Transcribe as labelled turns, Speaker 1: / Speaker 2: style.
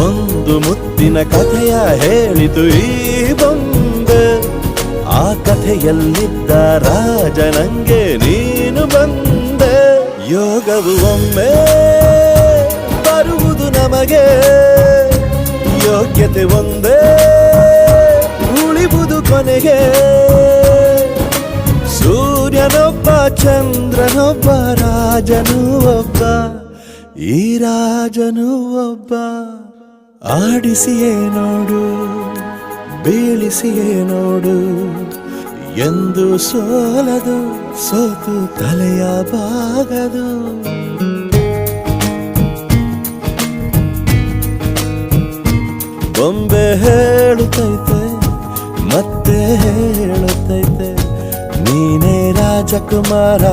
Speaker 1: ಒಂದು ಮುತ್ತಿನ ಕಥೆಯ ಹೇಳಿತು ಈ ಬೊಂಬೆ, ಆ ಕಥೆಯಲ್ಲಿದ್ದ ರಾಜ ನಂಗೆ ನೀನು ಬಂದೆ. ಯೋಗವು ಒಮ್ಮೆ ಬರುವುದು ನಮಗೆ, ಯೋಗ್ಯತೆ ಒಂದೇ ಉಳಿವುದು ಕೊನೆಗೆ. ಸೂರ್ಯನೊಬ್ಬ ಚಂದ್ರನೊಬ್ಬ ರಾಜನು ಒಬ್ಬ, ಈ ರಾಜನು ಒಬ್ಬ. ಆಡಿಸಿಯೇ ನೋಡು ಬೀಳಿಸಿಯೇ ನೋಡು, ಎಂದು ಸೋಲದು ಸೋತು ತಲೆಯ ಬಾಗದು. ಬೊಂಬೆ ಹೇಳುತ್ತೈತೆ ಮತ್ತೆ ಹೇಳುತ್ತೈತೆ, ನೀನೇ ರಾಜಕುಮಾರ.